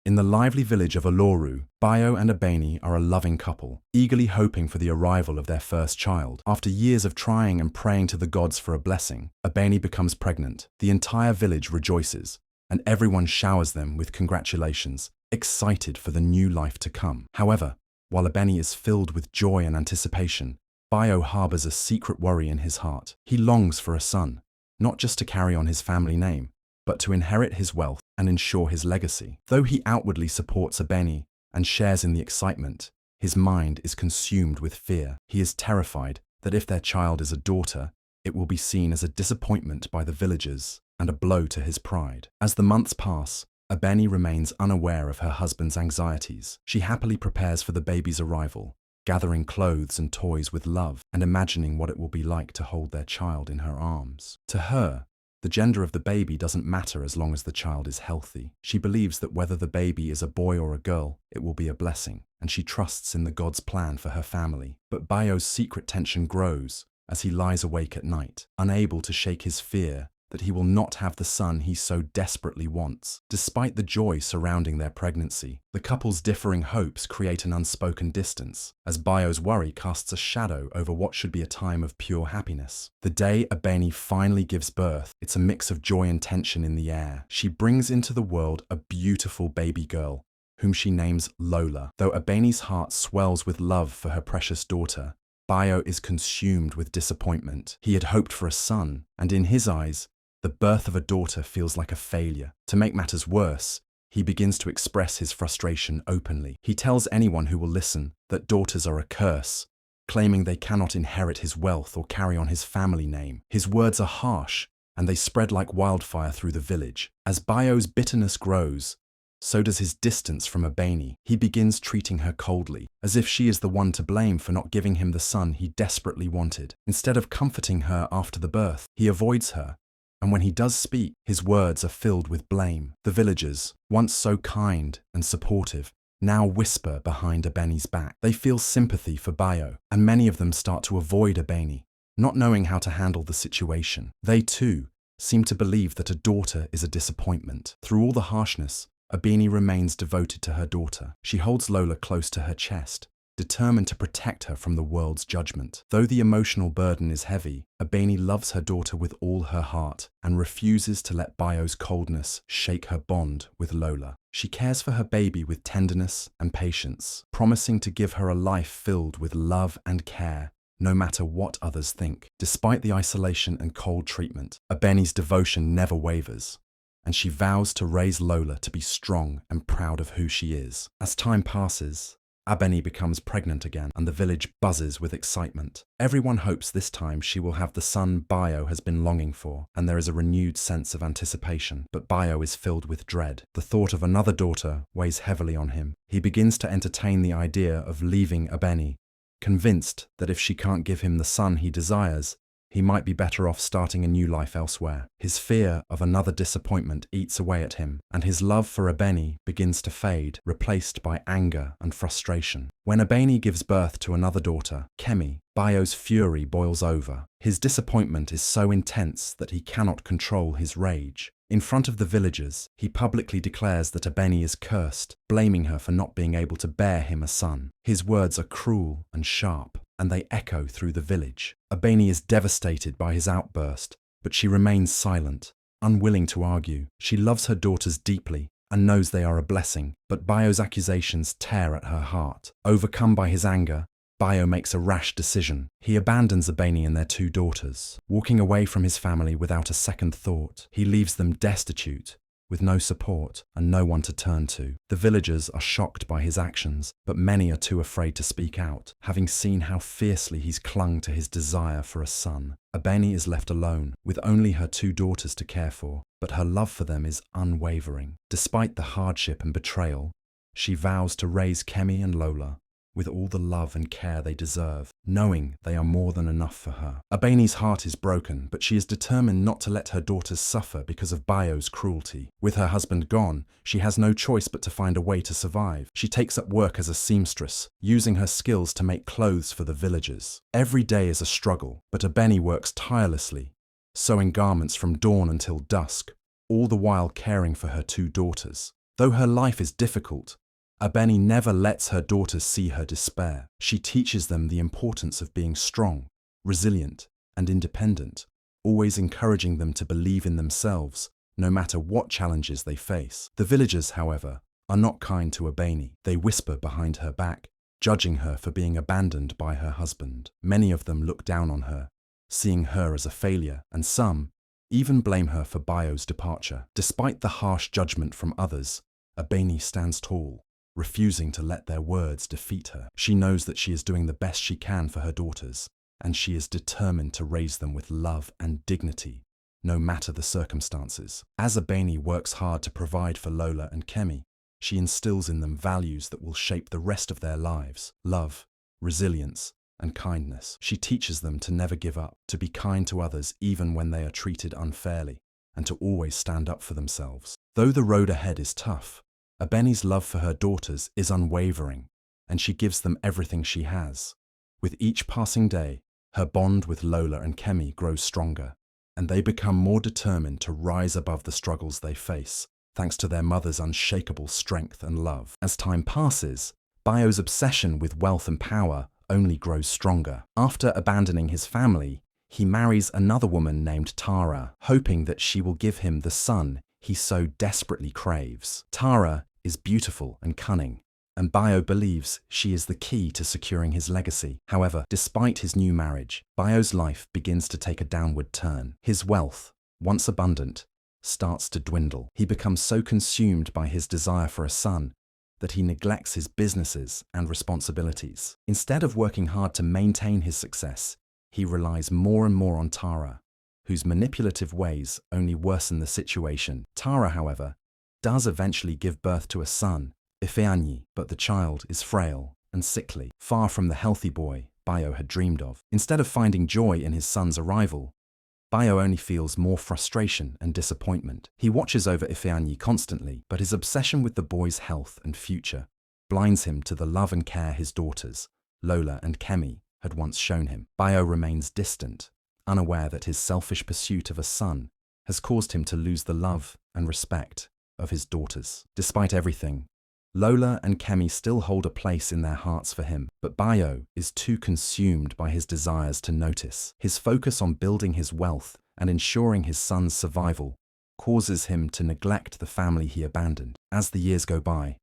In the lively village of Oloru, Bayo and Abeni are a loving couple, eagerly hoping for the arrival of their first child. After years of trying and praying to the gods for a blessing, Abeni becomes pregnant. The entire village rejoices, and everyone showers them with congratulations, excited for the new life to come. However, while Abeni is filled with joy and anticipation, Bayo harbors a secret worry in his heart. He longs for a son, not just to carry on his family name, but to inherit his wealth and ensure his legacy. Though he outwardly supports Abeni and shares in the excitement, his mind is consumed with fear. He is terrified that if their child is a daughter, it will be seen as a disappointment by the villagers and a blow to his pride. As the months pass, Abeni remains unaware of her husband's anxieties. She happily prepares for the baby's arrival, gathering clothes and toys with love and imagining what it will be like to hold their child in her arms. To her, the gender of the baby doesn't matter as long as the child is healthy. She believes that whether the baby is a boy or a girl, it will be a blessing, and she trusts in the God's plan for her family. But Bayo's secret tension grows as he lies awake at night, unable to shake his fear that he will not have the son he so desperately wants. Despite the joy surrounding their pregnancy, the couple's differing hopes create an unspoken distance, as Bayo's worry casts a shadow over what should be a time of pure happiness. The day Abeni finally gives birth, it's a mix of joy and tension in the air. She brings into the world a beautiful baby girl, whom she names Lola. Though Abeni's heart swells with love for her precious daughter, Bayo is consumed with disappointment. He had hoped for a son, and in his eyes, the birth of a daughter feels like a failure. To make matters worse, he begins to express his frustration openly. He tells anyone who will listen that daughters are a curse, claiming they cannot inherit his wealth or carry on his family name. His words are harsh, and they spread like wildfire through the village. As Bayo's bitterness grows, so does his distance from Abeni. He begins treating her coldly, as if she is the one to blame for not giving him the son he desperately wanted. Instead of comforting her after the birth, he avoids her, and when he does speak, his words are filled with blame. The villagers, once so kind and supportive, now whisper behind Abeni's back. They feel sympathy for Bayo, and many of them start to avoid Abeni, not knowing how to handle the situation. They too seem to believe that a daughter is a disappointment. Through all the harshness, Abeni remains devoted to her daughter. She holds Lola close to her chest, determined to protect her from the world's judgment. Though the emotional burden is heavy, Abeni loves her daughter with all her heart and refuses to let Bayo's coldness shake her bond with Lola. She cares for her baby with tenderness and patience, promising to give her a life filled with love and care, no matter what others think. Despite the isolation and cold treatment, Abeni's devotion never wavers, and she vows to raise Lola to be strong and proud of who she is. As time passes, Abeni becomes pregnant again, and the village buzzes with excitement. Everyone hopes this time she will have the son Bayo has been longing for, and there is a renewed sense of anticipation. But Bayo is filled with dread. The thought of another daughter weighs heavily on him. He begins to entertain the idea of leaving Abeni, convinced that if she can't give him the son he desires, he might be better off starting a new life elsewhere. His fear of another disappointment eats away at him, and his love for Abeni begins to fade, replaced by anger and frustration. When Abeni gives birth to another daughter, Kemi, Bayo's fury boils over. His disappointment is so intense that he cannot control his rage. In front of the villagers, he publicly declares that Abeni is cursed, blaming her for not being able to bear him a son. His words are cruel and sharp, and they echo through the village. Abeni is devastated by his outburst, but she remains silent, unwilling to argue. She loves her daughters deeply and knows they are a blessing, but Bayo's accusations tear at her heart. Overcome by his anger, Bayo makes a rash decision. He abandons Abeni and their two daughters, walking away from his family without a second thought. He leaves them destitute, with no support and no one to turn to. The villagers are shocked by his actions, but many are too afraid to speak out, having seen how fiercely he's clung to his desire for a son. Abeni is left alone, with only her two daughters to care for, but her love for them is unwavering. Despite the hardship and betrayal, she vows to raise Kemi and Lola with all the love and care they deserve, knowing they are more than enough for her. Abeni's heart is broken, but she is determined not to let her daughters suffer because of Bayo's cruelty. With her husband gone, she has no choice but to find a way to survive. She takes up work as a seamstress, using her skills to make clothes for the villagers. Every day is a struggle, but Abeni works tirelessly, sewing garments from dawn until dusk, all the while caring for her two daughters. Though her life is difficult, Abeni never lets her daughters see her despair. She teaches them the importance of being strong, resilient, and independent, always encouraging them to believe in themselves, no matter what challenges they face. The villagers, however, are not kind to Abeni. They whisper behind her back, judging her for being abandoned by her husband. Many of them look down on her, seeing her as a failure, and some even blame her for Bayo's departure. Despite the harsh judgment from others, Abeni stands tall, refusing to let their words defeat her. She knows that she is doing the best she can for her daughters, and she is determined to raise them with love and dignity, no matter the circumstances. As Abeni works hard to provide for Lola and Kemi, she instills in them values that will shape the rest of their lives: love, resilience, and kindness. She teaches them to never give up, to be kind to others even when they are treated unfairly, and to always stand up for themselves. Though the road ahead is tough, Abeni's love for her daughters is unwavering, and she gives them everything she has. With each passing day, her bond with Lola and Kemi grows stronger, and they become more determined to rise above the struggles they face, thanks to their mother's unshakable strength and love. As time passes, Bayo's obsession with wealth and power only grows stronger. After abandoning his family, he marries another woman named Tara, hoping that she will give him the son he so desperately craves. Tara is beautiful and cunning, and Bayo believes she is the key to securing his legacy. However, despite his new marriage, Bayo's life begins to take a downward turn. His wealth, once abundant, starts to dwindle. He becomes so consumed by his desire for a son that he neglects his businesses and responsibilities. Instead of working hard to maintain his success, he relies more and more on Tara, whose manipulative ways only worsen the situation. Tara, however, does eventually give birth to a son, Ifeanyi, but the child is frail and sickly, far from the healthy boy Bayo had dreamed of. Instead of finding joy in his son's arrival, Bayo only feels more frustration and disappointment. He watches over Ifeanyi constantly, but his obsession with the boy's health and future blinds him to the love and care his daughters, Lola and Kemi, had once shown him. Bayo remains distant, unaware that his selfish pursuit of a son has caused him to lose the love and respect of his daughters. Despite everything, Lola and Kemi still hold a place in their hearts for him, but Bayo is too consumed by his desires to notice. His focus on building his wealth and ensuring his son's survival causes him to neglect the family he abandoned. As the years go by,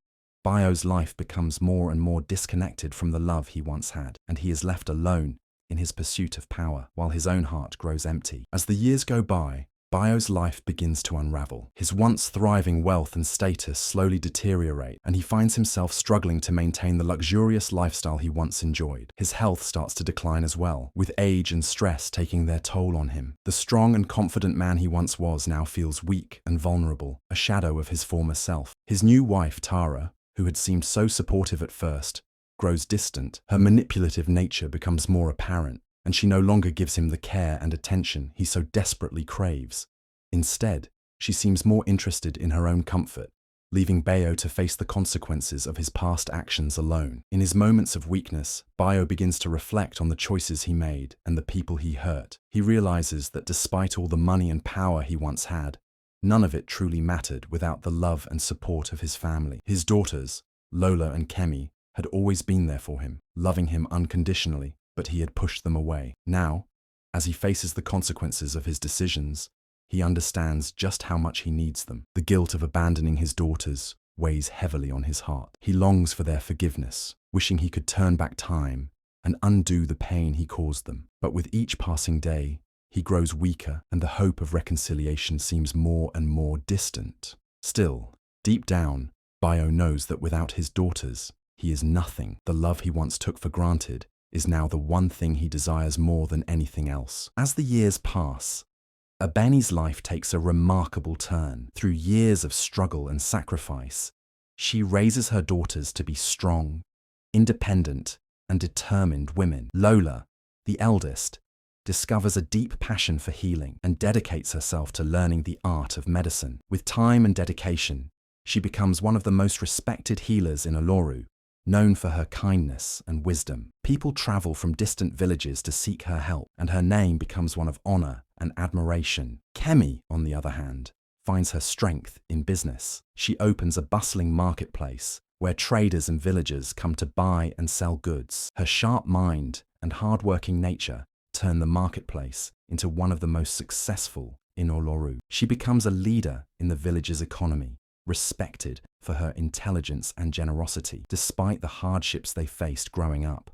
Bayo's life becomes more and more disconnected from the love he once had, and he is left alone in his pursuit of power, while his own heart grows empty. As the years go by, Bayo's life begins to unravel. His once thriving wealth and status slowly deteriorate, and he finds himself struggling to maintain the luxurious lifestyle he once enjoyed. His health starts to decline as well, with age and stress taking their toll on him. The strong and confident man he once was now feels weak and vulnerable, a shadow of his former self. His new wife, Tara, who had seemed so supportive at first, grows distant. Her manipulative nature becomes more apparent, and she no longer gives him the care and attention he so desperately craves. Instead, she seems more interested in her own comfort, leaving Bayo to face the consequences of his past actions alone. In his moments of weakness, Bayo begins to reflect on the choices he made and the people he hurt. He realizes that despite all the money and power he once had, none of it truly mattered without the love and support of his family. His daughters, Lola and Kemi, had always been there for him, loving him unconditionally, but he had pushed them away. Now, as he faces the consequences of his decisions, he understands just how much he needs them. The guilt of abandoning his daughters weighs heavily on his heart. He longs for their forgiveness, wishing he could turn back time and undo the pain he caused them. But with each passing day, he grows weaker, and the hope of reconciliation seems more and more distant. Still, deep down, Bayo knows that without his daughters, he is nothing. The love he once took for granted is now the one thing he desires more than anything else. As the years pass, Abeni's life takes a remarkable turn. Through years of struggle and sacrifice, she raises her daughters to be strong, independent, and determined women. Lola, the eldest, discovers a deep passion for healing and dedicates herself to learning the art of medicine. With time and dedication, she becomes one of the most respected healers in Oloru, known for her kindness and wisdom. People travel from distant villages to seek her help, and her name becomes one of honor and admiration. Kemi, on the other hand, finds her strength in business. She opens a bustling marketplace where traders and villagers come to buy and sell goods. Her sharp mind and hard-working nature turn the marketplace into one of the most successful in Oloru. She becomes a leader in the village's economy, respected for her intelligence and generosity. Despite the hardships they faced growing up,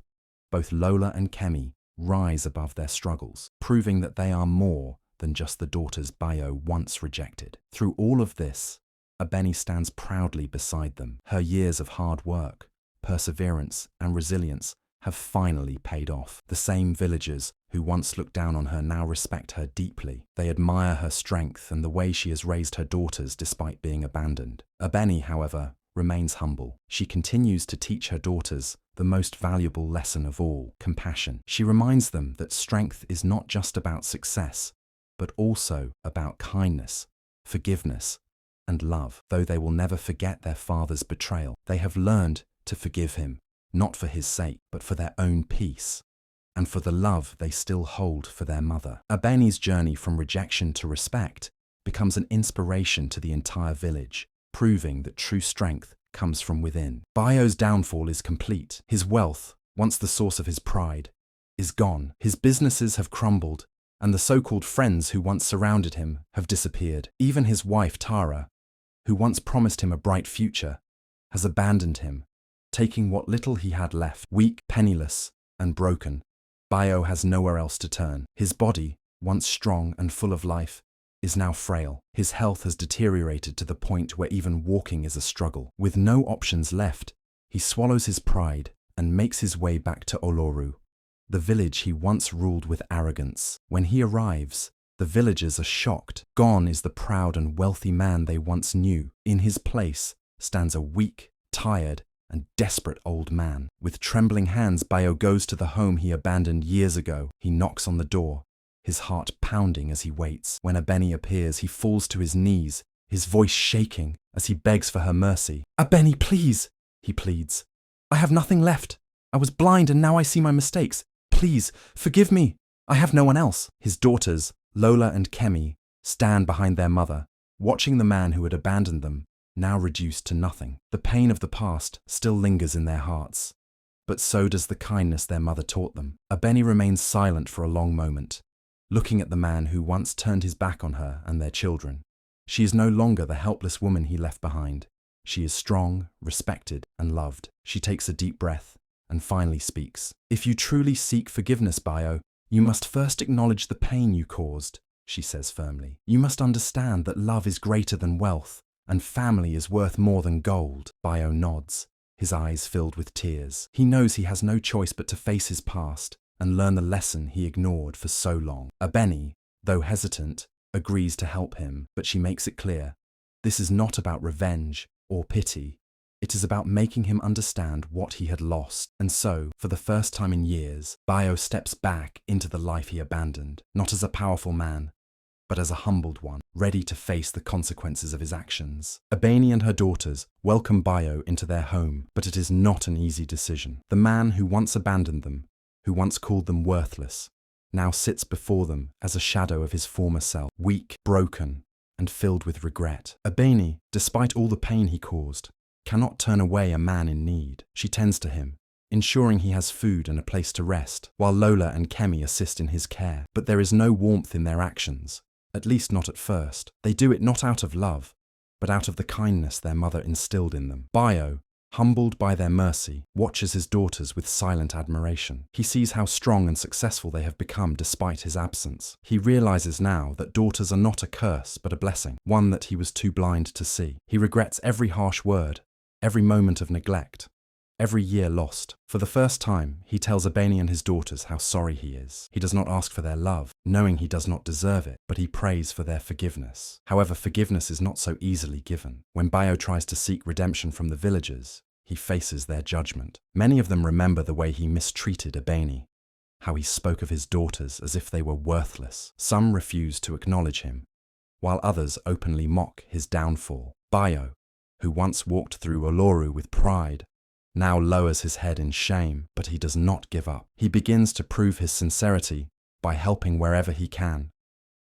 both Lola and Kemi rise above their struggles, proving that they are more than just the daughters Bayo once rejected. Through all of this, Abeni stands proudly beside them. Her years of hard work, perseverance, and resilience have finally paid off. The same villagers who once looked down on her now respect her deeply. They admire her strength and the way she has raised her daughters despite being abandoned. Abeni, however, remains humble. She continues to teach her daughters the most valuable lesson of all: compassion. She reminds them that strength is not just about success, but also about kindness, forgiveness, and love. Though they will never forget their father's betrayal, they have learned to forgive him, not for his sake, but for their own peace, and for the love they still hold for their mother. Abeni's journey from rejection to respect becomes an inspiration to the entire village, proving that true strength comes from within. Bayo's downfall is complete. His wealth, once the source of his pride, is gone. His businesses have crumbled, and the so-called friends who once surrounded him have disappeared. Even his wife, Tara, who once promised him a bright future, has abandoned him, taking what little he had left. Weak, penniless, and broken, Bayo has nowhere else to turn. His body, once strong and full of life, is now frail. His health has deteriorated to the point where even walking is a struggle. With no options left, he swallows his pride and makes his way back to Oloru, the village he once ruled with arrogance. When he arrives, the villagers are shocked. Gone is the proud and wealthy man they once knew. In his place stands a weak, tired, and desperate old man. With trembling hands, Bayo goes to the home he abandoned years ago. He knocks on the door, his heart pounding as he waits. When Abeni appears, he falls to his knees, his voice shaking as he begs for her mercy. "Abeni, please," he pleads. "I have nothing left. I was blind and now I see my mistakes. Please, forgive me. I have no one else." His daughters, Lola and Kemi, stand behind their mother, watching the man who had abandoned them, now reduced to nothing. The pain of the past still lingers in their hearts, but so does the kindness their mother taught them. Abeni remains silent for a long moment, looking at the man who once turned his back on her and their children. She is no longer the helpless woman he left behind. She is strong, respected, and loved. She takes a deep breath and finally speaks. "If you truly seek forgiveness, Bayo, you must first acknowledge the pain you caused," she says firmly. "You must understand that love is greater than wealth, and family is worth more than gold." Bayo nods, his eyes filled with tears. He knows he has no choice but to face his past and learn the lesson he ignored for so long. Abeni, though hesitant, agrees to help him, but she makes it clear this is not about revenge or pity. It is about making him understand what he had lost. And so, for the first time in years, Bayo steps back into the life he abandoned, not as a powerful man, but as a humbled one, ready to face the consequences of his actions. Abeni and her daughters welcome Bayo into their home, but it is not an easy decision. The man who once abandoned them, who once called them worthless, now sits before them as a shadow of his former self, weak, broken, and filled with regret. Abeni, despite all the pain he caused, cannot turn away a man in need. She tends to him, ensuring he has food and a place to rest, while Lola and Kemi assist in his care. But there is no warmth in their actions, at least not at first. They do it not out of love, but out of the kindness their mother instilled in them. Bayo, humbled by their mercy, watches his daughters with silent admiration. He sees how strong and successful they have become despite his absence. He realizes now that daughters are not a curse, but a blessing, one that he was too blind to see. He regrets every harsh word, every moment of neglect, every year lost. For the first time, he tells Abeni and his daughters how sorry he is. He does not ask for their love, knowing he does not deserve it, but he prays for their forgiveness. However, forgiveness is not so easily given. When Bayo tries to seek redemption from the villagers, he faces their judgment. Many of them remember the way he mistreated Abeni, how he spoke of his daughters as if they were worthless. Some refuse to acknowledge him, while others openly mock his downfall. Bayo, who once walked through Oloru with pride, now lowers his head in shame, but he does not give up. He begins to prove his sincerity by helping wherever he can,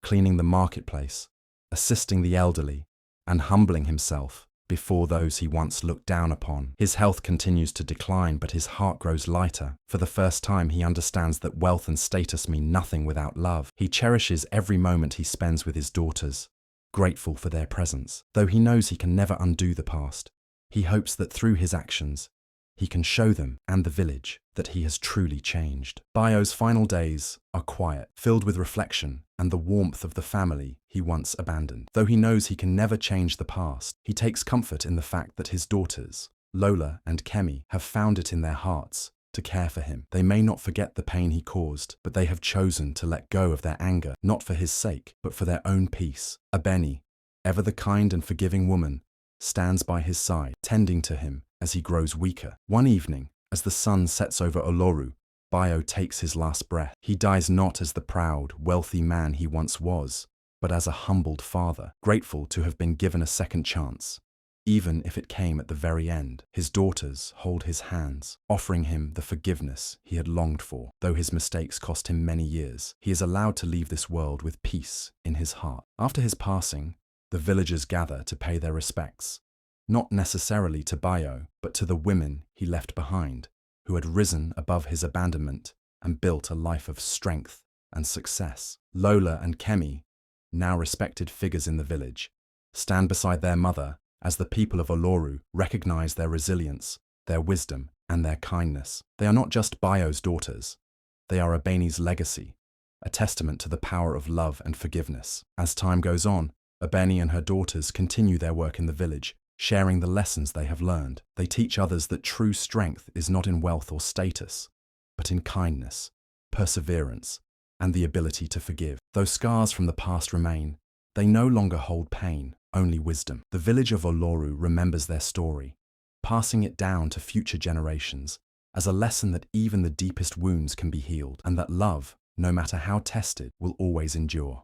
cleaning the marketplace, assisting the elderly, and humbling himself before those he once looked down upon. His health continues to decline, but his heart grows lighter. For the first time, he understands that wealth and status mean nothing without love. He cherishes every moment he spends with his daughters, grateful for their presence. Though he knows he can never undo the past, he hopes that through his actions, he can show them and the village that he has truly changed. Bayo's final days are quiet, filled with reflection and the warmth of the family he once abandoned. Though he knows he can never change the past, he takes comfort in the fact that his daughters, Lola and Kemi, have found it in their hearts to care for him. They may not forget the pain he caused, but they have chosen to let go of their anger, not for his sake, but for their own peace. Abeni, ever the kind and forgiving woman, stands by his side, tending to him as he grows weaker. One evening, as the sun sets over Oloru, Bayo takes his last breath. He dies not as the proud, wealthy man he once was, but as a humbled father, grateful to have been given a second chance, even if it came at the very end. His daughters hold his hands, offering him the forgiveness he had longed for. Though his mistakes cost him many years, he is allowed to leave this world with peace in his heart. After his passing, the villagers gather to pay their respects, not necessarily to Bayo, but to the women he left behind, who had risen above his abandonment and built a life of strength and success. Lola and Kemi, now respected figures in the village, stand beside their mother as the people of Oloru recognize their resilience, their wisdom, and their kindness. They are not just Bayo's daughters, they are Abeni's legacy, a testament to the power of love and forgiveness. As time goes on, Abeni and her daughters continue their work in the village, sharing the lessons they have learned. They teach others that true strength is not in wealth or status, but in kindness, perseverance, and the ability to forgive. Though scars from the past remain, they no longer hold pain, only wisdom. The village of Oloru remembers their story, passing it down to future generations as a lesson that even the deepest wounds can be healed, and that love, no matter how tested, will always endure.